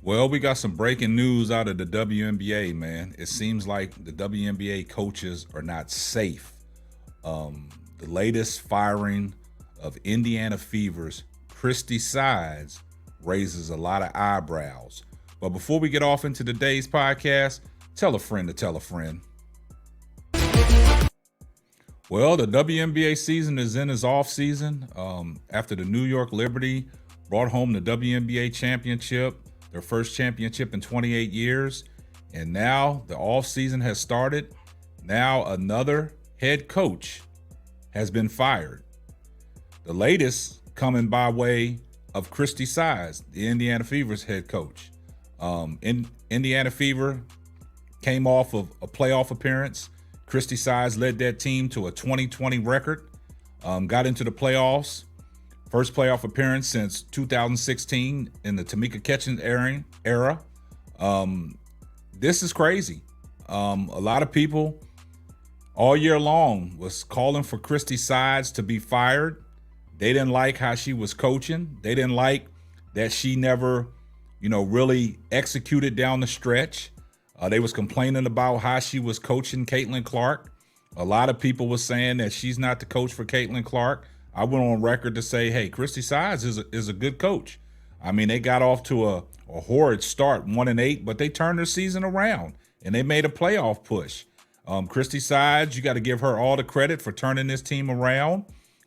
Well, we got some breaking news out of the WNBA, man. It seems like the WNBA coaches are not safe. The latest firing of Indiana Fever's Christie Sides raises a lot of eyebrows. But before we get off into today's podcast, tell a friend to tell a friend. Well, the WNBA season is in its off season after the New York Liberty brought home the WNBA championship, their first championship in 28 years. And now the off season has started. Now another head coach has been fired. The latest coming by way of Christie Sides, the Indiana Fever's head coach. Indiana Fever came off of a playoff appearance. Christie Sides led that team to a 2020 record, got into the playoffs. First playoff appearance since 2016 in the Tamika Catchings era. This is crazy. A lot of people all year long was calling for Christie Sides to be fired. They didn't like how she was coaching. They didn't like that she never, really executed down the stretch. They was complaining about how she was coaching Caitlin Clark. A lot of people were saying that she's not the coach for Caitlin Clark. I went on record to say, hey, Christie Sides is a good coach. I mean, they got off to a horrid start, 1-8, but they turned their season around and they made a playoff push. Christie Sides, you got to give her all the credit for turning this team around.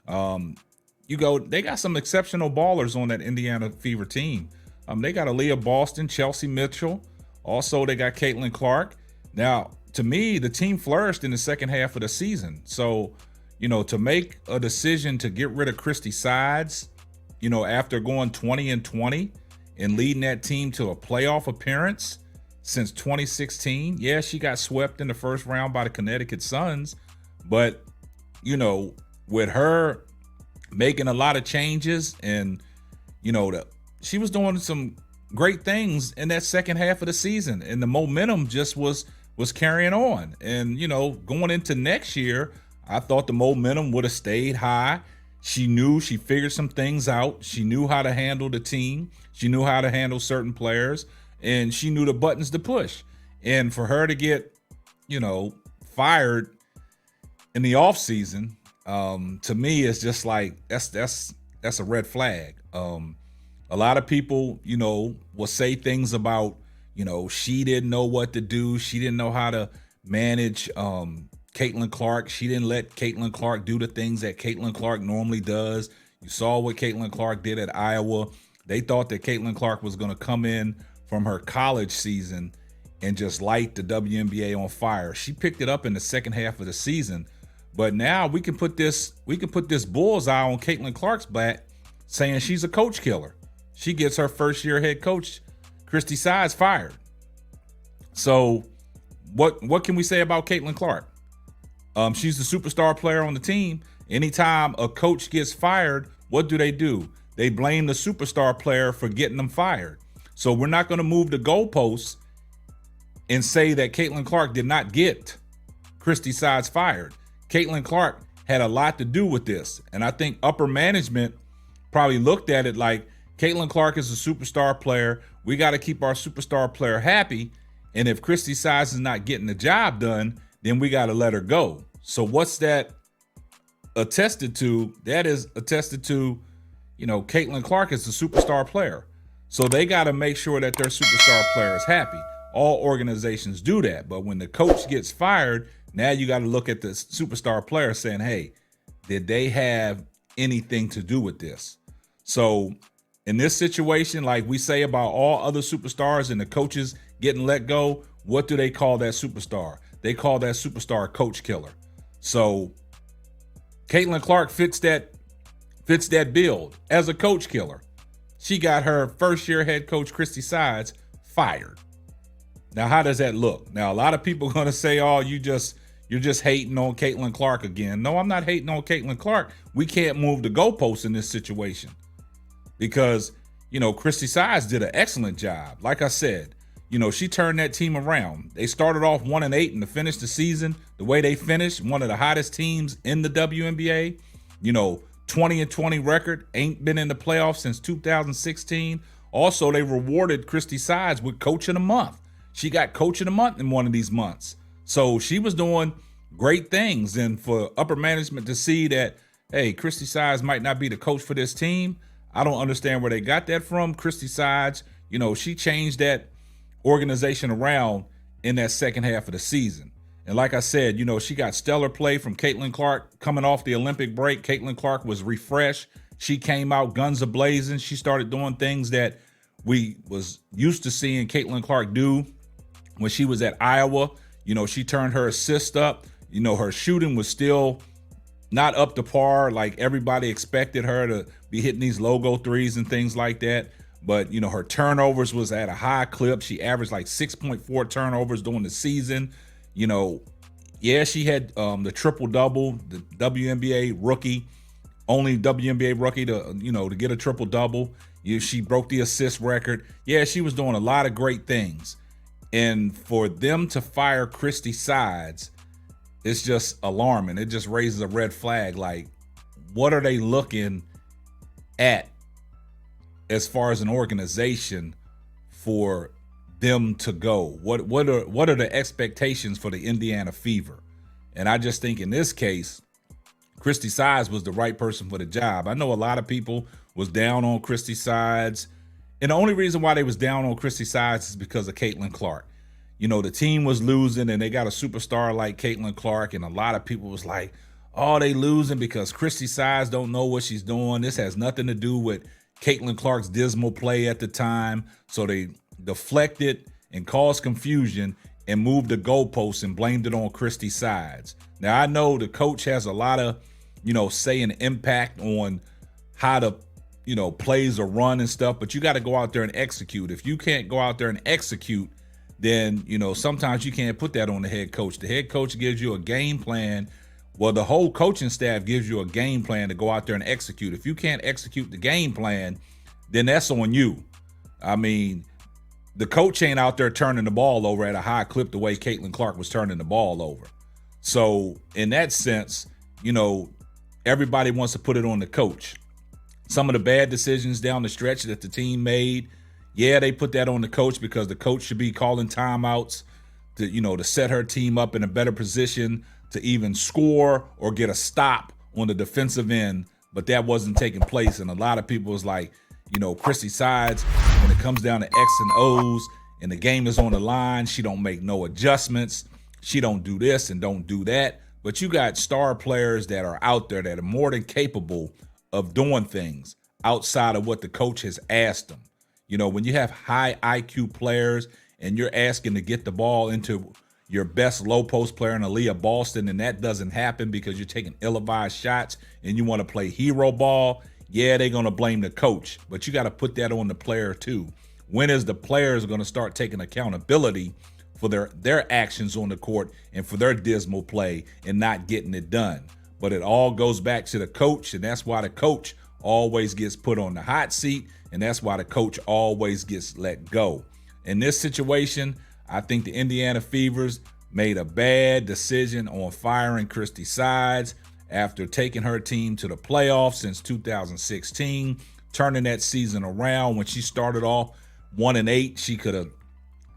They got some exceptional ballers on that Indiana Fever team. They got Aaliyah Boston, Chelsea Mitchell. Also, they got Caitlin Clark. Now, to me, the team flourished in the second half of the season. So, to make a decision to get rid of Christie Sides, after going 20-20 and leading that team to a playoff appearance since 2016. Yeah, she got swept in the first round by the Connecticut Suns. But, with her making a lot of changes and, she was doing some great things in that second half of the season, and the momentum just was carrying on. And going into next year, I thought the momentum would have stayed high. She figured some things out. She knew how to handle the team. She knew how to handle certain players, and she knew the buttons to push. And for her to get fired in the offseason, to me, it's just like that's a red flag. A lot of people, will say things about, she didn't know what to do. She didn't know how to manage Caitlin Clark. She didn't let Caitlin Clark do the things that Caitlin Clark normally does. You saw what Caitlin Clark did at Iowa. They thought that Caitlin Clark was going to come in from her college season and just light the WNBA on fire. She picked it up in the second half of the season. But now we can put this bullseye on Caitlin Clark's back, saying she's a coach killer. She gets her first year head coach, Christie Sides, fired. So what can we say about Caitlin Clark? She's the superstar player on the team. Anytime a coach gets fired, what do? They blame the superstar player for getting them fired. So we're not going to move the goalposts and say that Caitlin Clark did not get Christie Sides fired. Caitlin Clark had a lot to do with this. And I think upper management probably looked at it like, Caitlin Clark is a superstar player. We got to keep our superstar player happy. And if Christie Sides is not getting the job done, then we got to let her go. So what's that attested to? That is attested to, Caitlin Clark is a superstar player. So they got to make sure that their superstar player is happy. All organizations do that. But when the coach gets fired, now you got to look at the superstar player saying, hey, did they have anything to do with this? So in this situation, like we say about all other superstars and the coaches getting let go, what do they call that superstar? They call that superstar a coach killer. So Caitlin Clark fits that build as a coach killer. She got her first year head coach, Christie Sides, fired. Now, how does that look? Now, a lot of people are going to say, oh, you're just hating on Caitlin Clark again. No, I'm not hating on Caitlin Clark. We can't move the goalposts in this situation. Because, Christie Sides did an excellent job. Like I said, she turned that team around. They started off 1-8, and to finish the season the way they finished, one of the hottest teams in the WNBA. 20-20 record, ain't been in the playoffs since 2016. Also, they rewarded Christie Sides with Coach of the Month. She got Coach of the Month in one of these months. So she was doing great things. And for upper management to see that, hey, Christie Sides might not be the coach for this team, I don't understand where they got that from. Christie Sides, she changed that organization around in that second half of the season. And like I said, she got stellar play from Caitlin Clark coming off the Olympic break. Caitlin Clark was refreshed. She came out guns a-blazing. She started doing things that we was used to seeing Caitlin Clark do when she was at Iowa. She turned her assist up. Her shooting was still not up to par like everybody expected her to be hitting these logo threes and things like that. But, her turnovers was at a high clip. She averaged like 6.4 turnovers during the season. She had the triple-double, the WNBA rookie, only WNBA rookie to get a triple-double. She broke the assist record. Yeah, she was doing a lot of great things. And for them to fire Christie Sides, it's just alarming. It just raises a red flag. Like, what are they looking at as far as an organization for them to go? What are the expectations for the Indiana Fever? And I just think in this case, Christie Sides was the right person for the job. I know a lot of people was down on Christie Sides, and the only reason why they was down on Christie Sides is because of Caitlin Clark. The team was losing, and they got a superstar like Caitlin Clark, and a lot of people was like, oh, they losing because Christie Sides don't know what she's doing. This has nothing to do with Caitlin Clark's dismal play at the time. So they deflected and caused confusion and moved the goalposts and blamed it on Christie Sides. Now, I know the coach has a lot of, say and impact on how the, plays are run and stuff, but you got to go out there and execute. If you can't go out there and execute, then, sometimes you can't put that on the head coach. The head coach gives you a game plan. Well, the whole coaching staff gives you a game plan to go out there and execute. If you can't execute the game plan, then that's on you. I mean, the coach ain't out there turning the ball over at a high clip the way Caitlin Clark was turning the ball over. So in that sense, everybody wants to put it on the coach. Some of the bad decisions down the stretch that the team made, yeah, they put that on the coach because the coach should be calling timeouts to set her team up in a better position to even score or get a stop on the defensive end. But that wasn't taking place. And a lot of people was like, Christie Sides, when it comes down to X and O's and the game is on the line, she don't make no adjustments. She don't do this and don't do that. But you got star players that are out there that are more than capable of doing things outside of what the coach has asked them. When you have high IQ players and you're asking to get the ball into your best low post player in Aaliyah Boston, and that doesn't happen because you're taking ill-advised shots and you want to play hero ball, yeah, they're going to blame the coach. But you got to put that on the player too. When is the players going to start taking accountability for their actions on the court and for their dismal play and not getting it done? But it all goes back to the coach, and that's why the coach always gets put on the hot seat, and that's why the coach always gets let go. In this situation, I think the Indiana Fevers made a bad decision on firing Christie Sides after taking her team to the playoffs since 2016, turning that season around. When she started off 1-8, she could have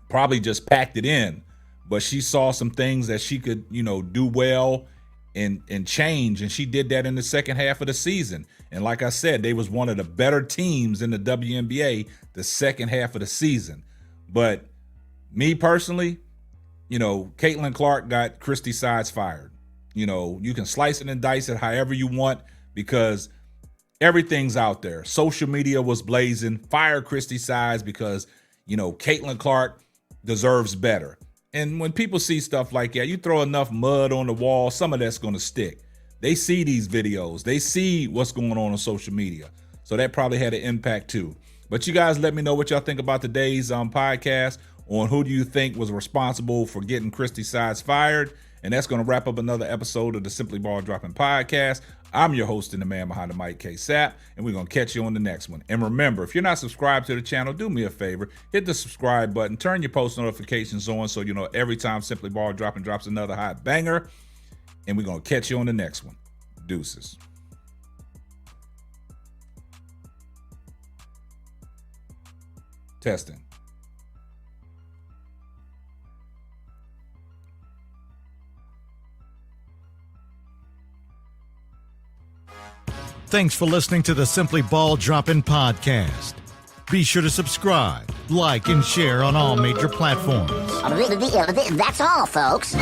probably just packed it in, but she saw some things that she could, do well and change, and she did that in the second half of the season. And like I said, they was one of the better teams in the WNBA the second half of the season. But me personally, Caitlin Clark got Christie Sides fired. You can slice it and dice it however you want because everything's out there. Social media was blazing. Fire Christie Sides because, Caitlin Clark deserves better. And when people see stuff like that, you throw enough mud on the wall, some of that's going to stick. They see these videos. They see what's going on social media. So that probably had an impact too. But you guys let me know what y'all think about today's podcast on who do you think was responsible for getting Christie Sides fired. And that's going to wrap up another episode of the Simply Ball Dropping Podcast. I'm your host and the man behind the mic, K Sapp, and we're going to catch you on the next one. And remember, if you're not subscribed to the channel, do me a favor, hit the subscribe button, turn your post notifications on so you know every time Simply Ball Dropping drops another hot banger. And we're going to catch you on the next one. Deuces. Testing. Thanks for listening to the Simply Ball Droppin' podcast. Be sure to subscribe, like, and share on all major platforms. That's all, folks.